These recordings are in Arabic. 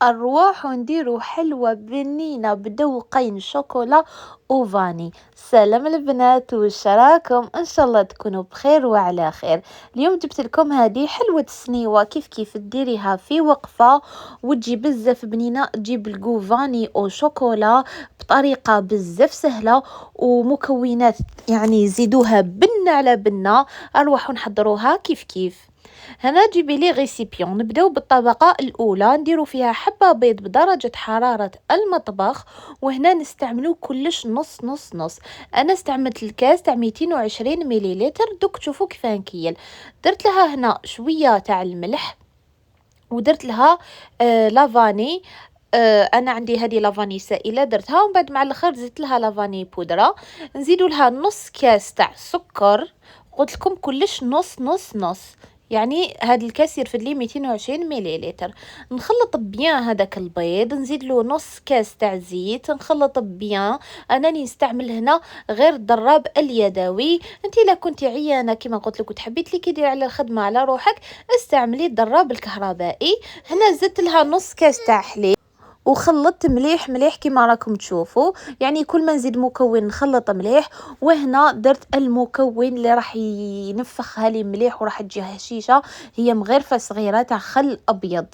أرواح ونديرو حلوة بنينة بذوقين شوكولا وفاني. سلام البنات، وش راكم؟ ان شاء الله تكونوا بخير وعلى خير. اليوم جبت لكم هذه حلوة سنيوة كيف تديريها في وقفة وتجي بزاف بنينة، تجيب الجو فاني او شوكولا بطريقة بزاف سهلة ومكونات يعني زيدوها بنة على بنة. اروح نحضروها كيف. هنا جيبي لي غيسيبيون، نبداو بالطبقة الأولى نديرو فيها حبة بيض بدرجة حرارة المطبخ، وهنا نستعملو كلش نص نص نص. أنا استعملت الكاس تاع 220 مليلتر، دوك تشوفو كيفاه نكيل. درت لها هنا شوية تاع الملح، ودرت لها لافاني. انا عندي هذه لافاني سائله درتها، ومن بعد مع الاخر زدت لها لافاني بودره. نزيدوا لها نص كاس تاع سكر، قلت لكم كلش نص نص نص، يعني هذا الكاس يرفد لي 220 مليلتر. نخلط بيان هذاك البيض، نزيد له نص كاس تاع زيت، نخلط بيان. انا نستعمل هنا غير الضراب اليدوي. انت الا كنتي عيانه كما قلت لك وتحبي تليكي ديري على الخدمه على روحك، استعملي الضراب الكهربائي. هنا زدت لها نص كاس تاع حليب وخلطت مليح مليح كما راكم تشوفوا، يعني كل ما نزيد مكون نخلط مليح. وهنا درت المكون اللي راح ينفخها لي مليح وراح تجي هشيشه، هي مغرفه صغيره تاع خل ابيض.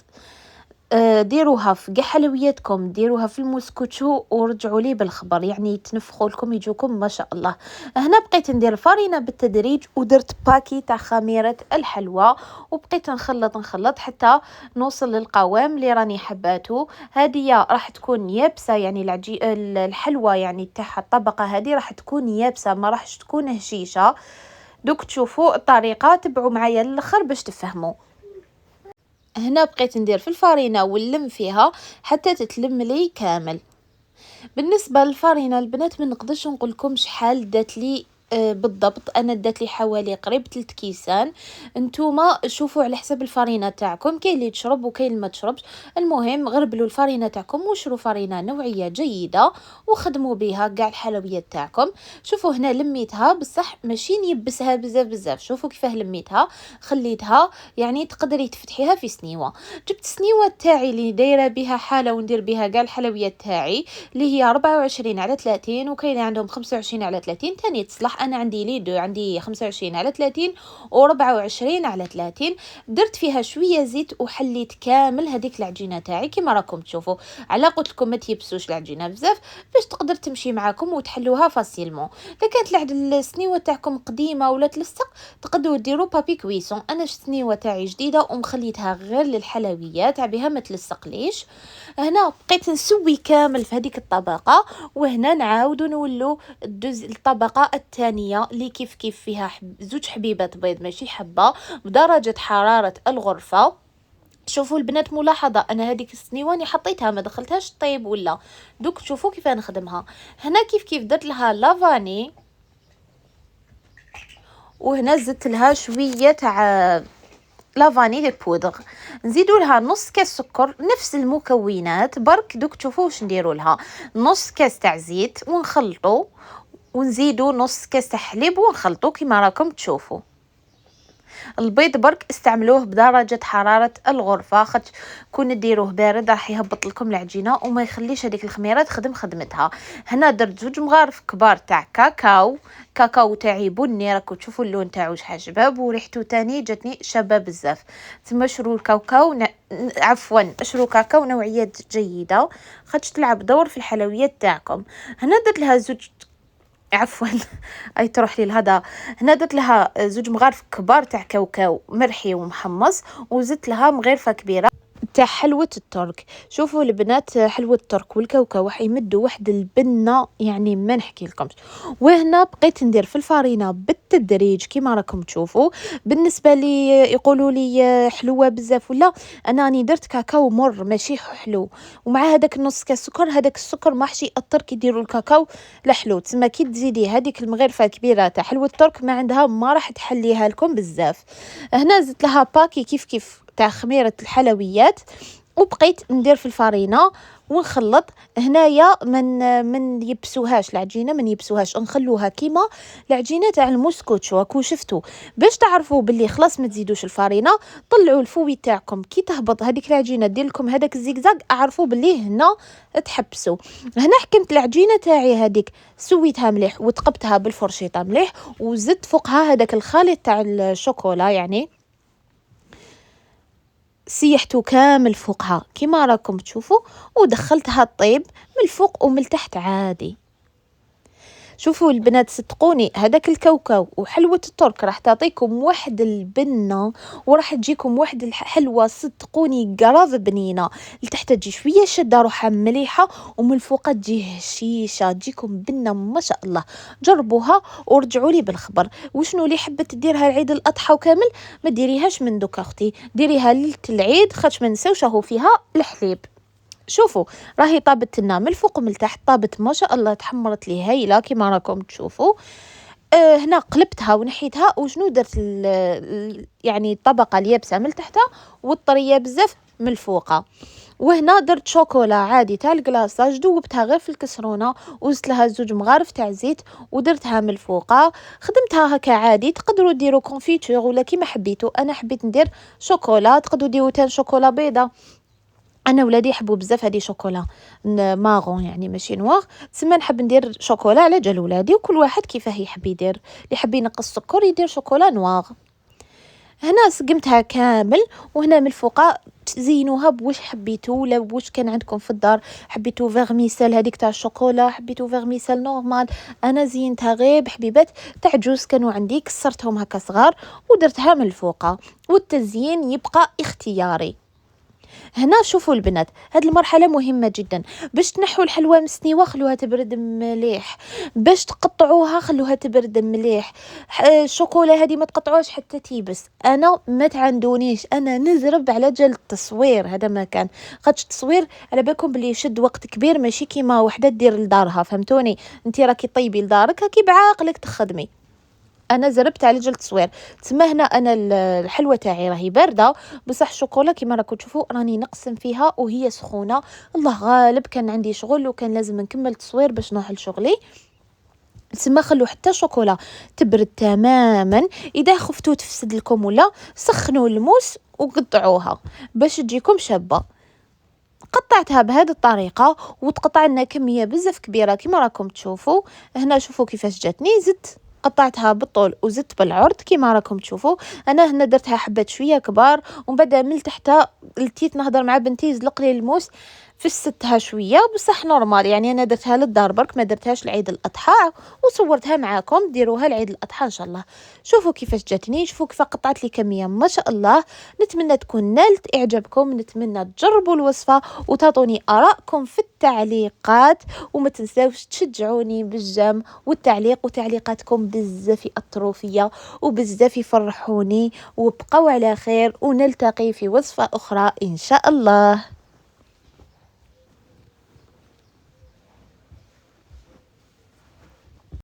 ديروها في كاع حلوياتكم، ديروها في الموسكوتشو ورجعوا لي بالخبر، يعني يتنفخوا لكم يجوكم ما شاء الله. هنا بقيت ندير الفرينه بالتدريج، ودرت باكي تاع خميره الحلوى، وبقيت نخلط حتى نوصل للقوام اللي راني حباته. هذه راح تكون يابسه، يعني الحلوى يعني تاعها الطبقه هذه راح تكون يابسه، ما راحش تكون هشيشه. دوك تشوفوا الطريقه، تبعوا معايا للاخر باش تفهموا. هنا بقيت ندير في الفرينه ونلم فيها حتى تتلم لي كامل. بالنسبه للفرينه البنات ما نقدرش نقول لكم شحال دات لي بالضبط، انا دات لي حوالي قريب 3 كيسان. نتوما شوفوا على حسب الفرينه تاعكم، كاين اللي تشرب وكاين اللي ما تشربش. المهم غربلوا الفرينه تاعكم وشروا فرينه نوعيه جيده وخدموا بها كاع الحلويات تاعكم. شوفوا هنا لميتها بصح ماشي نيبسها بزاف. شوفوا كيفاه لميتها، خليتها يعني تقدري تفتحيها في سنيوه. جبت سنيوه تاعي اللي دايره بها حاله وندير بها كاع الحلويات تاعي، اللي هي 24 على 30، وكاين اللي عندهم 25 على 30 تاني تصلح. انا عندي لي دو، عندي 25 على 30 و24 على 30. درت فيها شويه زيت وحليت كامل هذيك العجينه تاعي كما راكم تشوفوا. على قلت لكم ما تيبسوش العجينه بزاف باش تقدر تمشي معاكم وتحلوها فاسيلمون. اذا كانت السنيوه تاعكم قديمه ولا تلصق، تقدروا ديروا بابي كويسون. انا السنيوه تاعي جديده ومخليتها غير للحلويات بها ما تلصق ليش. هنا بقيت نسوي كامل في هذيك الطبقه، وهنا نعاودو نولو الطبقه الثانيه اللي كيف فيها زوج حبيبات بيض ماشي حبه بدرجه حراره الغرفه. شوفوا البنات ملاحظه، انا هذيك السنيواني حطيتها ما دخلتهاش طيب ولا. دوك تشوفوا كيف نخدمها. هنا كيف درت لها لافاني، وهنا زدت لها شويه تاع لافاني بودغ. نزيدوا لها نص كاس سكر، نفس المكونات برك. دوك تشوفوا واش نديروا لها. نص كاس تاع زيت ونخلطوا، ونزيدوا نص كاس تاع حليب ونخلطوا كما راكم تشوفوا. البيض برك استعملوه بدرجة حرارة الغرفة، خاطر كون ديروه بارد راح يهبط لكم العجينة وما يخليش هذيك الخميرة تخدم خدمتها. هنا درت 2 مغارف كبار تاع كاكاو تاعي بني، راكم تشوفوا اللون تاعو شحال شباب، وريحته تاني جاتني شابه بزاف. ثم شرو الكاوكاو اشرو كاكاو نوعية جيدة خاطر تلعب دور في الحلويات تاعكم. هنا درت لها اي تروح لي الهضا. هنا درت لها 2 مغارف كبار تاع كاوكاو مرحي ومحمص، وزدت لها مغرفه كبيره تاع حلوة الترك. شوفوا البنات حلوة الترك والكاوكاو راح يمدوا واحد البنة يعني ما نحكي لكمش. وهنا بقيت ندير في الفرينة بالتدريج كما راكم تشوفوا. بالنسبة لي يقولوا لي حلوة بزاف ولا، انا راني درت كاكاو مر ماشي حلو، ومع هذاك نص كاس سكر، هذاك السكر ما راحش يأثر كي يديروا الكاكاو لحلو. تما كي تزيدي هذيك المغرفة كبيرة تاع حلوة الترك ما عندها ما راح تحليها لكم بزاف. هنا زدت لها باكي كيف تاع خميرة الحلويات، وبقيت ندير في الفرينة ونخلط. هنايا من يبسوهاش العجينه، من يبسوهاش، نخلوها كيما العجينه تاع الموسكوتشو. راكو شفتوا باش تعرفوا باللي خلاص ما تزيدوش الفارينه، طلعوا الفوي تاعكم كي تهبط هذيك العجينه دير لكم هذاك الزيكزاك، اعرفوا باللي هنا تحبسوا. هنا حكمت العجينه تاعي هذيك، سويتها مليح وتقبتها بالفرشيطه مليح، وزدت فوقها هذاك الخليط تاع الشوكولا، يعني سيحته كامل فوقها كيما راكم تشوفوا، ودخلتها الطيب من الفوق ومن التحت عادي. شوفوا البنات صدقوني، هذاك الكاوكاو وحلوة الترك راح تعطيكم واحد البنة، وراح تجيكم واحد الحلوة صدقوني قراض بنينة. لتحت تجي شوية شدة روحها مليحة، ومن الفوق تجي هشيشة، تجيكم بنة ما شاء الله. جربوها ورجعوا لي بالخبر. وشنو اللي حبت ديرها العيد الأضحى وكامل، ما ديريهاش من دوك اختي، ديريها ليلة العيد، خاطش ما نساوش راهو فيها الحليب. شوفوا راهي طابت لنا من الفوق ومن التحت، طابت ما شاء الله، تحمرت لي هايله كيما راكم تشوفوا. هنا قلبتها ونحيتها، وشنو درت يعني الطبقه اليابسه من تحتها والطريه بزاف من الفوقه. وهنا درت شوكولا عادي تاع الكلاصاج، دوبتها غير في الكسرونه، وزدت لها 2 مغارف تاع زيت ودرتها من الفوقه. خدمتها هكا عادي، تقدروا ديروا كونفيتور ولا كيما حبيتوا. انا حبيت ندير شوكولا، تقدروا ديروا تان شوكولا بيضه. انا ولادي يحبوا بزاف هذه شوكولا ماغون يعني ماشي نواغ، تسمى نحب ندير شوكولا على جال ولادي، وكل واحد كيفاه يحب يدير. اللي يحب ينقص السكر يدير شوكولا نواغ. هنا سقمتها كامل، وهنا من الفوق تزينوها بواش حبيتو، ولا بواش كان عندكم في الدار. حبيتو فيغميسال هذيك تاع الشوكولا، حبيتو فيغميسال نورمال. انا زينتها غير بحبيبات تاع جوز كانوا عندي، كسرتهم هكا صغار ودرتها من الفوق، والتزيين يبقى اختياري. هنا شوفوا البنات، هاد المرحله مهمه جدا. باش تنحوا الحلوى مستنيوه خلوها تبرد مليح، باش تقطعوها خلوها تبرد مليح. الشوكولا هذه ما تقطعوهاش حتى تيبس. انا ما تعندونيش، انا نزرب على جال التصوير، هذا ما كان. خاطش التصوير على بالكم بلي يشد وقت كبير، ماشي كيما وحده دير لدارها، فهمتوني؟ انت راكي طيبي لدارك هكي بعقلك تخدمي. انا زربت على جل التصوير. تسمى هنا انا الحلوه تاعي راهي بارده، بصح الشوكولا كيما راكم تشوفوا راني نقسم فيها وهي سخونه. الله غالب كان عندي شغل وكان لازم نكمل تصوير باش نروح لشغلي. تسمى خلو حتى الشوكولا تبرد تماما. اذا خفتوا تفسد لكم ولا، سخنوا الموس وقطعوها باش تجيكم شابه. قطعتها بهذه الطريقه، وتقطع لنا كميه بزاف كبيره كيما راكم تشوفوا. هنا شوفوا كيفاش جاتني، زدت قطعتها بالطول وزدت بالعرض كيما راكم تشوفوا. انا هنا درتها حبات شويه كبار، ومن بعد من تحت لتيت نهضر مع بنتي زلق لي الموس، فستها شويه بصح نورمال، يعني انا درتها للدار برك، ما درتهاش لعيد الاضحى، وصورتها معاكم. ديروها لعيد الاضحى ان شاء الله. شوفوا كيفاش جاتني، شوفوا كيف قطعت لي كميه ما شاء الله. نتمنى تكون نالت اعجابكم، نتمنى تجربوا الوصفه وتعطوني ارائكم في التعليقات، وما تنساوش تشجعوني بالجيم والتعليق، وتعليقاتكم بزاف يأثروا فيا وبزاف يفرحوني. وبقوا على خير، ونلتقي في وصفه اخرى ان شاء الله.